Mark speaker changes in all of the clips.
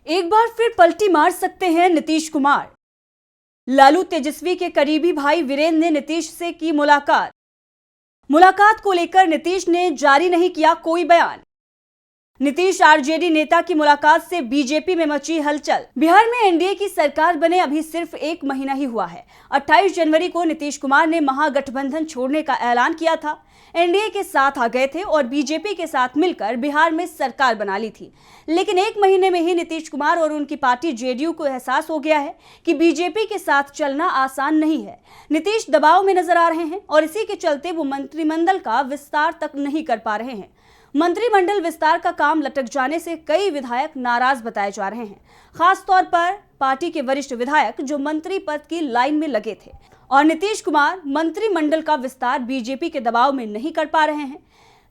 Speaker 1: एक बार फिर पलटी मार सकते हैं नीतीश कुमार। लालू तेजस्वी के करीबी भाई वीरेंद्र ने नीतीश से की मुलाकात को लेकर नीतीश ने जारी नहीं किया कोई बयान। नीतीश आरजेडी नेता की मुलाकात से बीजेपी में मची हलचल। बिहार में एनडीए की सरकार बने अभी सिर्फ 1 महीना ही हुआ है। 28 जनवरी को नीतीश कुमार ने महागठबंधन छोड़ने का ऐलान किया था। एनडीए के साथ आ गए थे और बीजेपी के साथ मिलकर बिहार में सरकार बना ली थी। लेकिन 1 महीने में ही नीतीश कुमार और उनकी पार्टी जेडीयू को एहसास हो गया है कि बीजेपी के साथ चलना आसान नहीं है। नीतीश दबाव में नजर आ रहे हैं और इसी के चलते वो मंत्रिमंडल का विस्तार तक नहीं कर पा रहे हैं। मंत्रिमंडल विस्तार का काम लटक जाने से कई विधायक नाराज बताए जा रहे हैं, खासतौर पर पार्टी के वरिष्ठ विधायक जो मंत्री पद की लाइन में लगे थे। और नीतीश कुमार मंत्रिमंडल का विस्तार बीजेपी के दबाव में नहीं कर पा रहे हैं।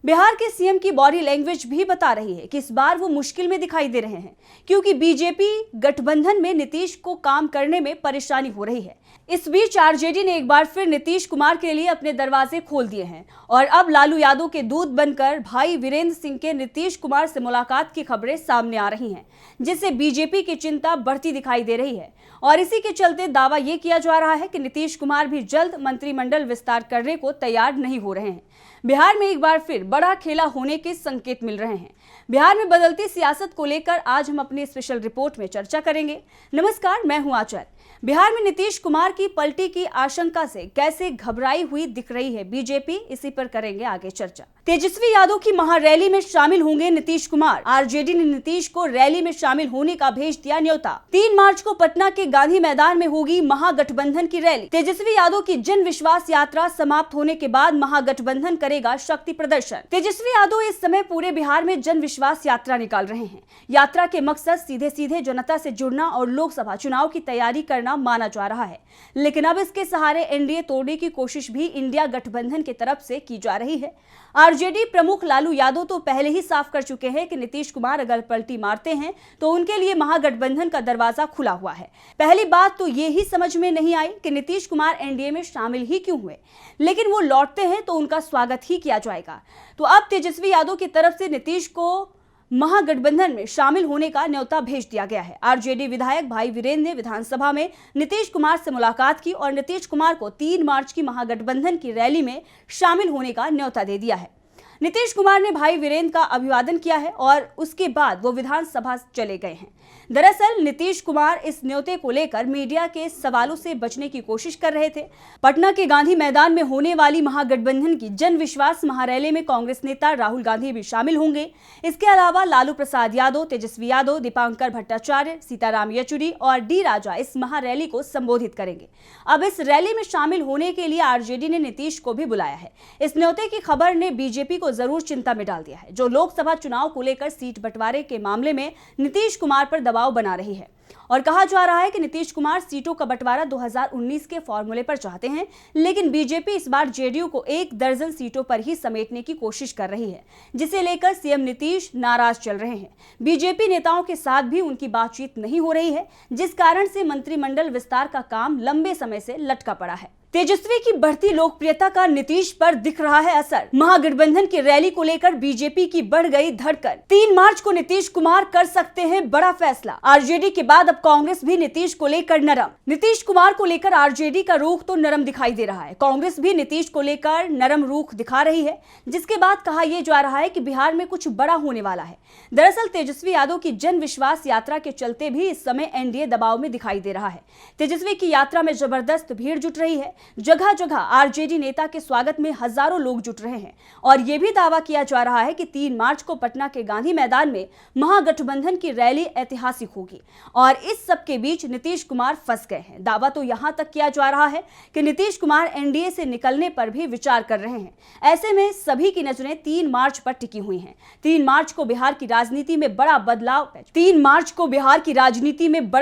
Speaker 1: बिहार के सीएम की बॉडी लैंग्वेज भी बता रही है कि इस बार वो मुश्किल में दिखाई दे रहे हैं, क्योंकि बीजेपी गठबंधन में नीतीश को काम करने में परेशानी हो रही है। इस बीच आरजेडी ने एक बार फिर नीतीश कुमार के लिए अपने दरवाजे खोल दिए हैं और अब लालू यादव के दूत बनकर भाई वीरेंद्र सिंह के नीतीश कुमार से मुलाकात की खबरें सामने आ रही हैं, जिससे बीजेपी की चिंता बढ़ती दिखाई दे रही है। और इसी के चलते दावा यह किया जा रहा है कि नीतीश कुमार भी जल्द मंत्रिमंडल विस्तार करने को तैयार नहीं हो रहे हैं। बिहार में एक बार फिर बड़ा खेला होने के संकेत मिल रहे हैं। बिहार में बदलती सियासत को लेकर आज हम अपनी स्पेशल रिपोर्ट में चर्चा करेंगे। नमस्कार, मैं हूं आचार्य। बिहार में नीतीश कुमार की पलटी की आशंका से कैसे घबराई हुई दिख रही है बीजेपी, इसी पर करेंगे आगे चर्चा। तेजस्वी यादव की महारैली में शामिल होंगे नीतीश कुमार। आरजेडी ने नीतीश को रैली में शामिल होने का भेज दिया न्योता। 3 मार्च को पटना के गांधी मैदान में होगी महागठबंधन की रैली। तेजस्वी यादव की जन विश्वास यात्रा समाप्त होने के बाद महागठबंधन करेगा शक्ति प्रदर्शन। तेजस्वी यादव इस समय पूरे बिहार में जन विश्वास यात्रा निकाल रहे हैं। यात्रा के मकसद सीधे सीधे जनता से जुड़ना और लोकसभा चुनाव की तैयारी करना माना जा रहा है। लेकिन अब इसके सहारे एनडीए तोड़ने की कोशिश भी इंडिया गठबंधन की तरफ से की जा रही है। आरजेडी प्रमुख लालू यादव तो पहले ही साफ कर चुके हैं कि नीतीश कुमार अगर पलटी मारते हैं तो उनके लिए महागठबंधन का दरवाजा खुला हुआ है। पहली बात तो ये ही समझ में नहीं आई कि नीतीश कुमार एनडीए में शामिल ही क्यों हुए, लेकिन वो लौटते हैं तो उनका स्वागत ही किया जाएगा। तो अब तेजस्वी यादव की तरफ से नीतीश को महागठबंधन में शामिल होने का न्योता भेज दिया गया है। आरजेडी विधायक भाई वीरेंद्र ने विधानसभा में नीतीश कुमार से मुलाकात की और नीतीश कुमार को 3 मार्च की महागठबंधन की रैली में शामिल होने का न्योता दे दिया है। नीतीश कुमार ने भाई वीरेंद्र का अभिवादन किया है और उसके बाद वो विधानसभा चले गए हैं। दरअसल नीतीश कुमार इस न्योते को लेकर मीडिया के सवालों से बचने की कोशिश कर रहे थे। पटना के गांधी मैदान में होने वाली महागठबंधन की जन विश्वास महारैली में कांग्रेस नेता राहुल गांधी भी शामिल होंगे। इसके अलावा लालू प्रसाद यादव, तेजस्वी यादव, दीपांकर भट्टाचार्य, सीताराम येचुरी और डी राजा इस महारैली को संबोधित करेंगे। अब इस रैली में शामिल होने के लिए आरजेडी ने नीतीश को भी बुलाया है। इस न्योते की खबर ने बीजेपी को जरूर चिंता में डाल दिया है, जो लोकसभा चुनाव को लेकर सीट बंटवारे के मामले में नीतीश कुमार पर दबाव बना रही है। और कहा जा रहा है कि नीतीश कुमार सीटों का बंटवारा 2019 के फॉर्मूले पर चाहते हैं, लेकिन बीजेपी इस बार जेडीयू को 1 दर्जन सीटों पर ही समेटने की कोशिश कर रही है, जिसे लेकर सीएम नीतीश नाराज चल रहे हैं। बीजेपी नेताओं के साथ भी उनकी बातचीत नहीं हो रही है, जिस कारण से मंत्रिमंडल विस्तार का काम लंबे समय से लटका पड़ा है। तेजस्वी की बढ़ती लोकप्रियता का नीतीश पर दिख रहा है असर। महागठबंधन की रैली को लेकर बीजेपी की बढ़ गई धड़कन। 3 मार्च को नीतीश कुमार कर सकते हैं बड़ा फैसला। आरजेडी के बाद अब कांग्रेस भी नीतीश को लेकर नरम। नीतीश कुमार को लेकर आरजेडी का रुख तो नरम दिखाई दे रहा है। कांग्रेस भी नीतीश को लेकर नरम रुख दिखा रही है, जिसके बाद कहा यह जा रहा है कि बिहार में कुछ बड़ा होने वाला है। दरअसल तेजस्वी यादव की जन विश्वास यात्रा के चलते भी इस समय एनडीए दबाव में दिखाई दे रहा है। तेजस्वी की यात्रा में जबरदस्त भीड़ जुट रही है। जगह जगह आरजेडी नेता के स्वागत में हजारों लोग जुट रहे हैं और यह भी दावा किया जा रहा है कि 3 मार्च को पटना के गांधी मैदान में महागठबंधन की रैली ऐतिहासिक होगी। और इस सब के बीच नीतीश कुमार फंस गए हैं। दावा तो यहां तक किया जा रहा है कि नीतीश कुमार एनडीए से निकलने पर भी विचार कर रहे हैं। ऐसे में सभी की नजरें 3 मार्च पर टिकी हुई हैं। 3 मार्च को बिहार की राजनीति में बड़ा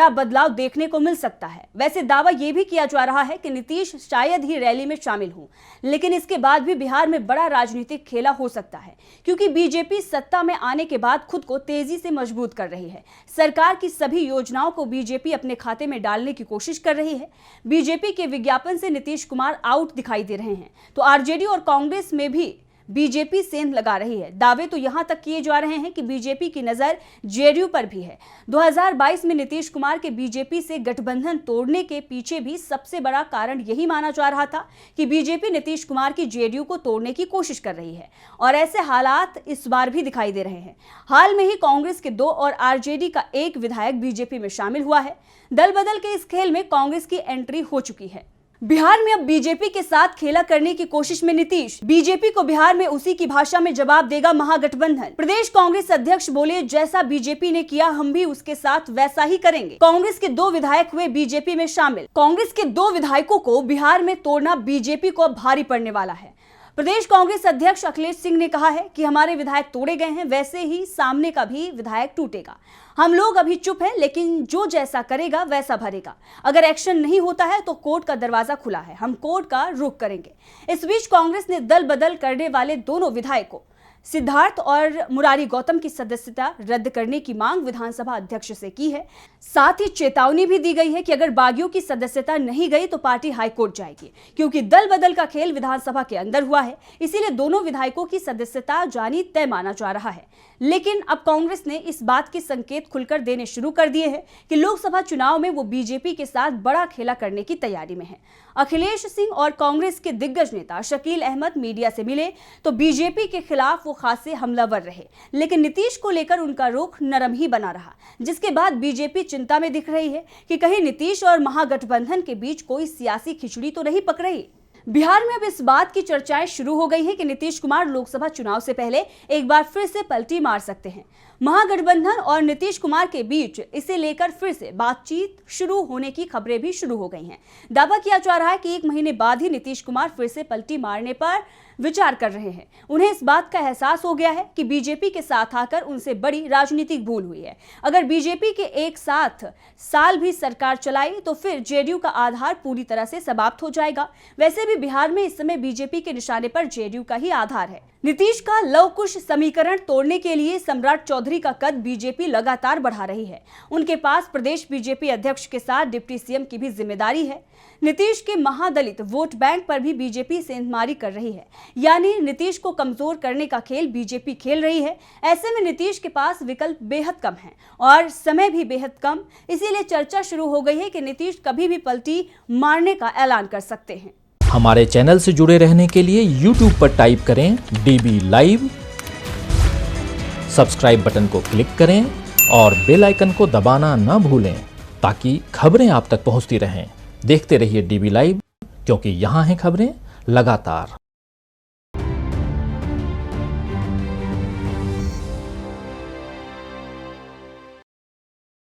Speaker 1: बदलाव देखने को मिल सकता है। वैसे दावा यह भी किया जा रहा है कि नीतीश शायद ही रैली में शामिल हूं, लेकिन इसके बाद भी बिहार में बड़ा राजनीतिक खेला हो सकता है, क्योंकि बीजेपी सत्ता में आने के बाद खुद को तेजी से मजबूत कर रही है। सरकार की सभी योजनाओं को बीजेपी अपने खाते में डालने की कोशिश कर रही है। बीजेपी के विज्ञापन से नीतीश कुमार आउट दिखाई दे रहे हैं, तो आरजेडी और कांग्रेस में भी बीजेपी सेंध लगा रही है। दावे तो यहां तक किए जा रहे हैं कि बीजेपी की नजर जेडीयू पर भी है। 2022 में नीतीश कुमार के बीजेपी से गठबंधन तोड़ने के पीछे भी सबसे बड़ा कारण यही माना जा रहा था कि बीजेपी नीतीश कुमार की जेडीयू को तोड़ने की कोशिश कर रही है और ऐसे हालात इस बार भी दिखाई दे रहे हैं। हाल में ही कांग्रेस के 2 और आरजेडी का 1 विधायक बीजेपी में शामिल हुआ है। दल बदल के इस खेल में कांग्रेस की एंट्री हो चुकी है। बिहार में अब बीजेपी के साथ खेला करने की कोशिश में नीतीश। बीजेपी को बिहार में उसी की भाषा में जवाब देगा महागठबंधन। प्रदेश कांग्रेस अध्यक्ष बोले, जैसा बीजेपी ने किया हम भी उसके साथ वैसा ही करेंगे। कांग्रेस के 2 विधायक हुए बीजेपी में शामिल। कांग्रेस के 2 विधायकों को बिहार में तोड़ना बीजेपी को अब भारी पड़ने वाला है। प्रदेश कांग्रेस अध्यक्ष अखिलेश सिंह ने कहा है कि हमारे विधायक तोड़े गए हैं, वैसे ही सामने का भी विधायक टूटेगा। हम लोग अभी चुप हैं, लेकिन जो जैसा करेगा वैसा भरेगा। अगर एक्शन नहीं होता है तो कोर्ट का दरवाजा खुला है, हम कोर्ट का रुख करेंगे। इस बीच कांग्रेस ने दल बदल करने वाले दोनों विधायकों सिद्धार्थ और मुरारी गौतम की सदस्यता रद्द करने की मांग विधानसभा अध्यक्ष से की है। साथ ही चेतावनी भी दी गई है कि अगर बागियों की सदस्यता नहीं गई तो पार्टी हाईकोर्ट जाएगी, क्योंकि दल बदल का खेल विधानसभा के अंदर हुआ है, इसीलिए दोनों विधायकों की सदस्यता जानी तय माना जा रहा है। लेकिन अब कांग्रेस ने इस बात के संकेत खुलकर देने शुरू कर दिए हैं कि लोकसभा चुनाव में वो बीजेपी के साथ बड़ा खेला करने की तैयारी में है। अखिलेश सिंह और कांग्रेस के दिग्गज नेता शकील अहमद मीडिया से मिले तो बीजेपी के खिलाफ वो खासे हमलावर रहे, लेकिन नीतीश को लेकर उनका रुख नरम ही बना रहा, जिसके बाद बीजेपी चिंता में दिख रही है कि कहीं नीतीश और महागठबंधन के बीच कोई सियासी खिचड़ी तो नहीं पक रही। बिहार में अब इस बात की चर्चाएं शुरू हो गई हैं कि नीतीश कुमार लोकसभा चुनाव से पहले एक बार फिर से पलटी मार सकते हैं। महागठबंधन और नीतीश कुमार के बीच इसे लेकर फिर से बातचीत शुरू होने की खबरें भी शुरू हो गई हैं। दावा किया जा रहा है कि 1 महीने बाद ही नीतीश कुमार फिर से पलटी मारने पर विचार कर रहे हैं। उन्हें इस बात का एहसास हो गया है कि बीजेपी के साथ आकर उनसे बड़ी राजनीतिक भूल हुई है। अगर बीजेपी के एक साथ साल भी सरकार चलाई तो फिर जेडीयू का आधार पूरी तरह से समाप्त हो जाएगा। वैसे भी बिहार में इस समय बीजेपी के निशाने पर जेडीयू का ही आधार है। नीतीश का लव कुश समीकरण तोड़ने के लिए सम्राट चौधरी का कद बीजेपी लगातार बढ़ा रही है। उनके पास प्रदेश बीजेपी अध्यक्ष के साथ डिप्टी सीएम की भी जिम्मेदारी है। नीतीश के महादलित वोट बैंक पर भी बीजेपी सेंधमारी कर रही है, यानी नीतीश को कमजोर करने का खेल बीजेपी खेल रही है। ऐसे में नीतीश के पास विकल्प बेहद कम है और समय भी बेहद कम, इसीलिए चर्चा शुरू हो गई है कि नीतीश कभी भी पलटी मारने का ऐलान कर सकते हैं।
Speaker 2: हमारे चैनल से जुड़े रहने के लिए YouTube पर टाइप करें DB लाइव, सब्सक्राइब बटन को क्लिक करें और बेल आइकन को दबाना न भूलें ताकि खबरें आप तक पहुंचती रहें। देखते रहिए DB लाइव, क्योंकि यहाँ हैं खबरें लगातार।